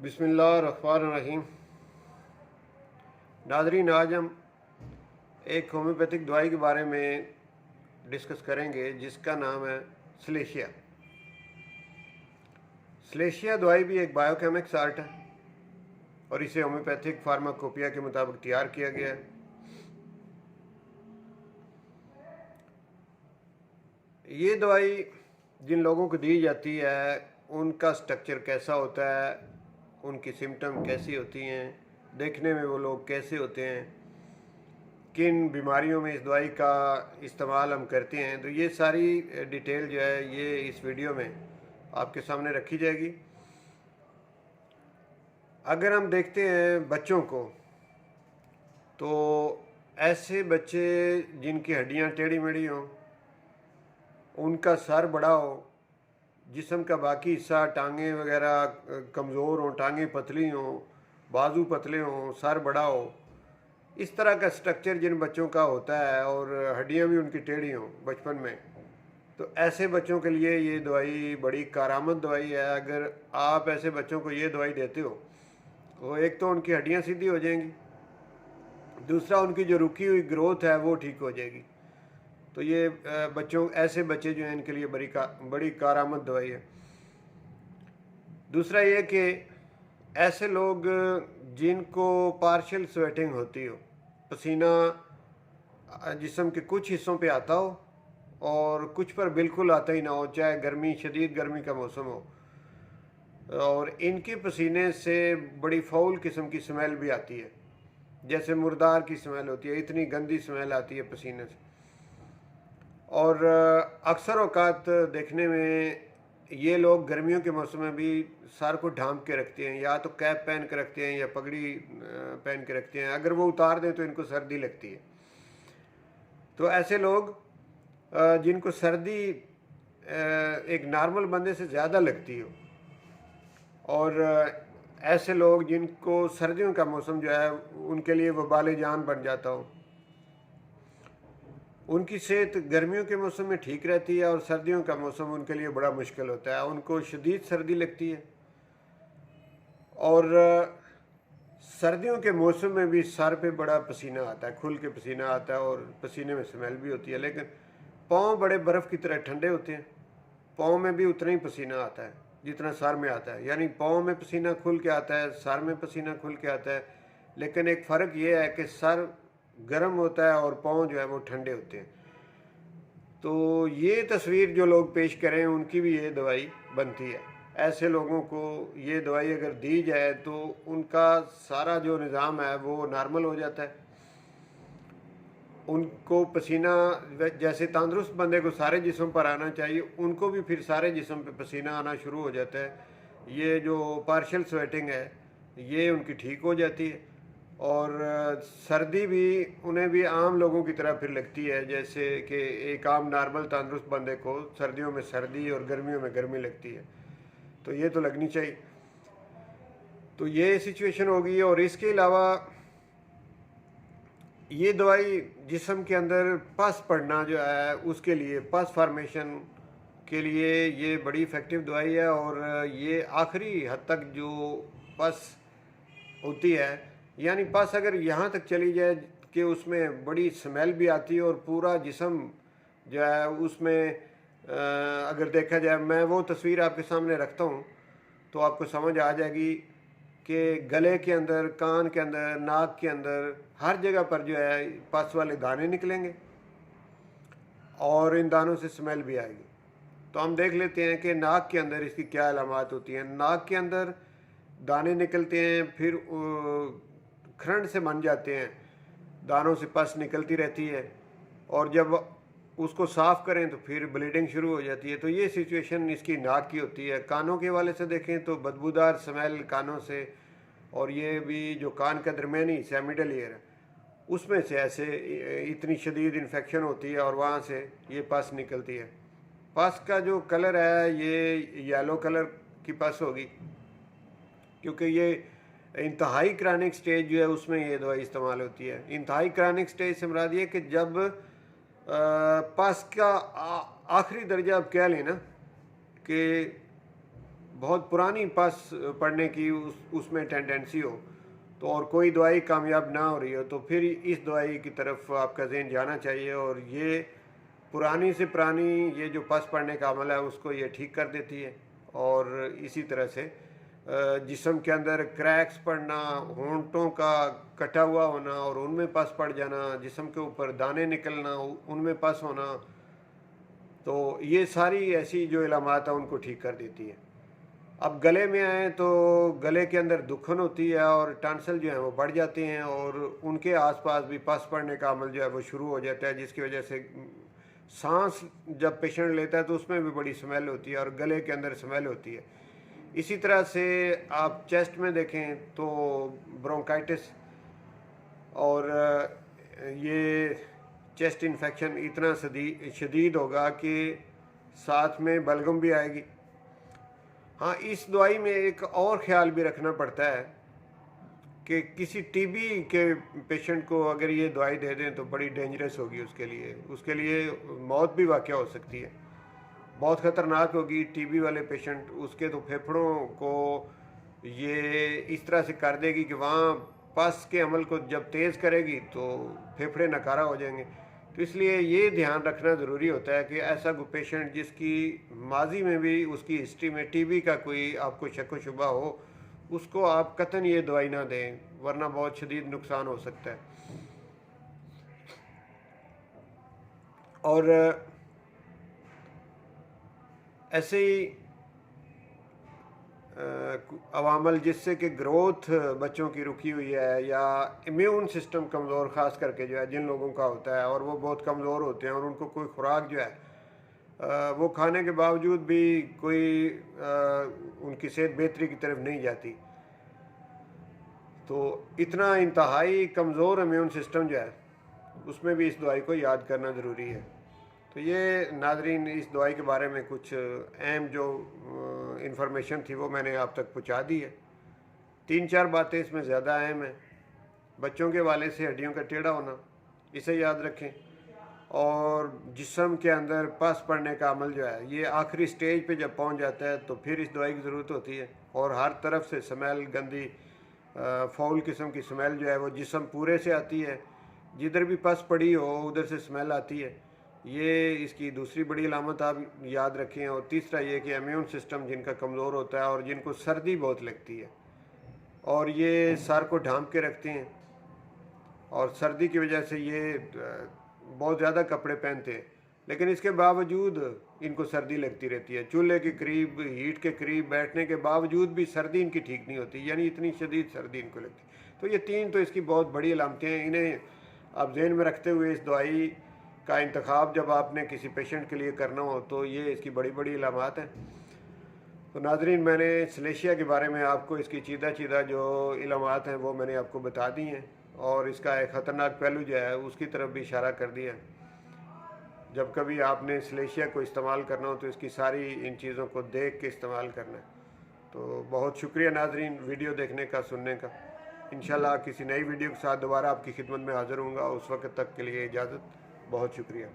बिस्मिल्लाहिर्रहमानिर्रहीम। नाज़रीन, आज हम एक होम्योपैथिक दवाई के बारे में डिस्कस करेंगे जिसका नाम है स्लेशिया। स्लेशिया दवाई भी एक बायोकेमिक साल्ट है और इसे होम्योपैथिक फार्माकोपिया के मुताबिक तैयार किया गया है। ये दवाई जिन लोगों को दी जाती है उनका स्ट्रक्चर कैसा होता है, उनकी सिम्टम कैसी होती हैं, देखने में वो लोग कैसे होते हैं, किन बीमारियों में इस दवाई का इस्तेमाल हम करते हैं, तो ये सारी डिटेल जो है ये इस वीडियो में आपके सामने रखी जाएगी। अगर हम देखते हैं बच्चों को, तो ऐसे बच्चे जिनकी हड्डियां टेढ़ी मेढ़ी हों, उनका सर बड़ा हो, जिस्म का बाकी हिस्सा टांगें वगैरह कमज़ोर हों, टांगें पतली हों, बाजू पतले हों, सर बड़ा हो, इस तरह का स्ट्रक्चर जिन बच्चों का होता है और हड्डियां भी उनकी टेढ़ी हों बचपन में, तो ऐसे बच्चों के लिए ये दवाई बड़ी कारआमद दवाई है। अगर आप ऐसे बच्चों को ये दवाई देते हो तो एक तो उनकी हड्डियां सीधी हो जाएंगी, दूसरा उनकी जो रुकी हुई ग्रोथ है वो ठीक हो जाएगी। तो ये ऐसे बच्चे जो हैं इनके लिए बड़ी कारआमद दवाई है। दूसरा ये कि ऐसे लोग जिनको पार्शियल स्वेटिंग होती हो, पसीना जिस्म के कुछ हिस्सों पे आता हो और कुछ पर बिल्कुल आता ही ना हो, चाहे गर्मी, शदीद गर्मी का मौसम हो, और इनके पसीने से बड़ी फाउल किस्म की स्मेल भी आती है, जैसे मुर्दार की स्मेल होती है, इतनी गंदी स्मेल आती है पसीने से। और अक्सर औकात देखने में ये लोग गर्मियों के मौसम में भी सर को ढांप के रखते हैं, या तो कैप पहन के रखते हैं या पगड़ी पहन के रखते हैं। अगर वो उतार दें तो इनको सर्दी लगती है। तो ऐसे लोग जिनको सर्दी एक नॉर्मल बंदे से ज़्यादा लगती हो, और ऐसे लोग जिनको सर्दियों का मौसम जो है उनके लिए वबाल जान बन जाता हो, उनकी सेहत गर्मियों के मौसम में ठीक रहती है और सर्दियों का मौसम उनके लिए बड़ा मुश्किल होता है। उनको शदीद सर्दी लगती है और सर्दियों के मौसम में भी सर पे बड़ा पसीना आता है, खुल के पसीना आता है और पसीने में स्मेल भी होती है। लेकिन पाँव बड़े बर्फ़ की तरह ठंडे होते हैं, पाँव में भी उतना ही पसीना आता है जितना सर में आता है। यानी पाँव में पसीना खुल के आता है, सर में पसीना खुल के आता है, लेकिन एक फ़र्क ये है कि सर गर्म होता है और पाँव जो है वो ठंडे होते हैं। तो ये तस्वीर जो लोग पेश करें उनकी भी ये दवाई बनती है। ऐसे लोगों को ये दवाई अगर दी जाए तो उनका सारा जो निज़ाम है वो नॉर्मल हो जाता है। उनको पसीना, जैसे तंदुरुस्त बंदे को सारे जिस्म पर आना चाहिए, उनको भी फिर सारे जिस्म पे पसीना आना शुरू हो जाता है। ये जो पार्शियल स्वेटिंग है ये उनकी ठीक हो जाती है और सर्दी भी उन्हें भी आम लोगों की तरह फिर लगती है, जैसे कि एक आम नॉर्मल तंदुरुस्त बंदे को सर्दियों में सर्दी और गर्मियों में गर्मी लगती है। तो ये तो लगनी चाहिए। तो ये सिचुएशन होगी। और इसके अलावा ये दवाई जिस्म के अंदर पस पड़ना जो है उसके लिए, पस फार्मेशन के लिए ये बड़ी इफ़ेक्टिव दवाई है। और ये आखिरी हद तक जो पस होती है, यानी पस अगर यहाँ तक चली जाए कि उसमें बड़ी स्मेल भी आती है और पूरा जिस्म जो है उसमें अगर देखा जाए, मैं वो तस्वीर आपके सामने रखता हूँ तो आपको समझ आ जाएगी कि गले के अंदर, कान के अंदर, नाक के अंदर, हर जगह पर जो है पस वाले दाने निकलेंगे और इन दानों से स्मेल भी आएगी। तो हम देख लेते हैं कि नाक के अंदर इसकी क्या अलामात होती हैं। नाक के अंदर दाने निकलते हैं, फिर खरंड से बन जाते हैं, दानों से पस निकलती रहती है और जब उसको साफ़ करें तो फिर ब्लीडिंग शुरू हो जाती है। तो ये सिचुएशन इसकी नाक की होती है। कानों के वाले से देखें तो बदबूदार स्मेल कानों से, और ये भी जो कान का दरमियानी हिस्सा मिडल ईयर है उसमें से ऐसे इतनी शदीद इन्फेक्शन होती है और वहाँ से ये पस निकलती है। पस का जो कलर है ये येलो कलर की पस होगी, क्योंकि ये इंतहाई क्रॉनिक स्टेज जो है उसमें ये दवाई इस्तेमाल होती है। इंतहाई क्रॉनिक स्टेज से मुराद ये कि जब पस का आखिरी दर्जा आप कह लें ना कि बहुत पुरानी पस पढ़ने की उसमें टेंडेंसी हो, तो और कोई दवाई कामयाब ना हो रही हो, तो फिर इस दवाई की तरफ आपका ज़हन जाना चाहिए। और ये पुरानी से पुरानी ये जो पस पड़ने का अमल है उसको ये ठीक कर देती है। और इसी तरह से जिस्म के अंदर क्रैक्स पड़ना, होंठों का कटा हुआ होना और उनमें पस पड़ जाना, जिस्म के ऊपर दाने निकलना, उनमें पस होना, तो ये सारी ऐसी जो इलामात है उनको ठीक कर देती है। अब गले में आए तो गले के अंदर दुखन होती है और टांसल जो है वो बढ़ जाते हैं और उनके आसपास भी पस पड़ने का अमल जो है वो शुरू हो जाता है, जिसकी वजह से सांस जब पेशेंट लेता है तो उसमें भी बड़ी स्मेल होती है और गले के अंदर स्मेल होती है। इसी तरह से आप चेस्ट में देखें तो ब्रोंकाइटिस और ये चेस्ट इन्फेक्शन इतना शदीद होगा कि साथ में बलगम भी आएगी। हाँ, इस दवाई में एक और ख्याल भी रखना पड़ता है कि किसी टीबी के पेशेंट को अगर ये दवाई दे दें तो बड़ी डेंजरस होगी उसके लिए मौत भी वाक़या हो सकती है, बहुत ख़तरनाक होगी। टीबी वाले पेशेंट, उसके तो फेफड़ों को ये इस तरह से कर देगी कि वहाँ पस के अमल को जब तेज़ करेगी तो फेफड़े नकारा हो जाएंगे। तो इसलिए ये ध्यान रखना ज़रूरी होता है कि ऐसा कोई पेशेंट जिसकी माजी में भी उसकी हिस्ट्री में टीबी का कोई आपको शक व शुबा हो, उसको आप कतन ये दवाई ना दें, वरना बहुत शदीद नुकसान हो सकता है। और ऐसे ही अवामल जिससे कि ग्रोथ बच्चों की रुकी हुई है या इम्यून सिस्टम कमज़ोर ख़ास करके जो है जिन लोगों का होता है और वो बहुत कमज़ोर होते हैं और उनको कोई खुराक जो है वो खाने के बावजूद भी कोई उनकी सेहत बेहतरी की तरफ नहीं जाती, तो इतना इंतहाई कमज़ोर इम्यून सिस्टम जो है उसमें भी इस दवाई को याद करना ज़रूरी है। तो ये नाज़रीन, इस दवाई के बारे में कुछ अहम जो इन्फॉर्मेशन थी वो मैंने आप तक पहुंचा दी है। 3-4 बातें इसमें ज़्यादा अहम हैं। बच्चों के वाले से हड्डियों का टेढ़ा होना, इसे याद रखें। और जिस्म के अंदर पस पड़ने का अमल जो है ये आखिरी स्टेज पे जब पहुंच जाता है तो फिर इस दवाई की ज़रूरत होती है। और हर तरफ से स्मेल, गंदी फाउल किस्म की स्मेल जो है वो जिस्म पूरे से आती है, जिधर भी पस पड़ी हो उधर से स्मेल आती है। ये इसकी दूसरी बड़ी अलामत आप याद रखें। और तीसरा ये कि इम्यून सिस्टम जिनका कमज़ोर होता है और जिनको सर्दी बहुत लगती है और ये सर को ढांप के रखते हैं और सर्दी की वजह से ये बहुत ज़्यादा कपड़े पहनते हैं, लेकिन इसके बावजूद इनको सर्दी लगती रहती है। चूल्हे के करीब, हीट के करीब बैठने के बावजूद भी सर्दी इनकी ठीक नहीं होती, यानी इतनी शदीद सर्दी इनको लगती। तो ये 3 तो इसकी बहुत बड़ी अलामतें हैं। इन्हें आप जहन में रखते हुए इस दवाई का इंतखाब जब आपने किसी पेशेंट के लिए करना हो तो ये इसकी बड़ी बड़ी अलामत हैं। तो नाज़रीन, मैंने सलेशिया के बारे में आपको इसकी चीदा जो इलामत हैं वो मैंने आपको बता दी हैं और इसका एक ख़तरनाक पहलू जो है उसकी तरफ भी इशारा कर दिया। जब कभी आपने सलेशिया को इस्तेमाल करना हो तो इसकी सारी इन चीज़ों को देख के इस्तेमाल करना है। तो बहुत शुक्रिया नाज़रीन वीडियो देखने का, सुनने का। इंशाल्लाह किसी नई वीडियो के साथ दोबारा आपकी खिदमत में हाज़िर होऊंगा। उस वक्त तक के लिए इजाज़त। बहुत शुक्रिया।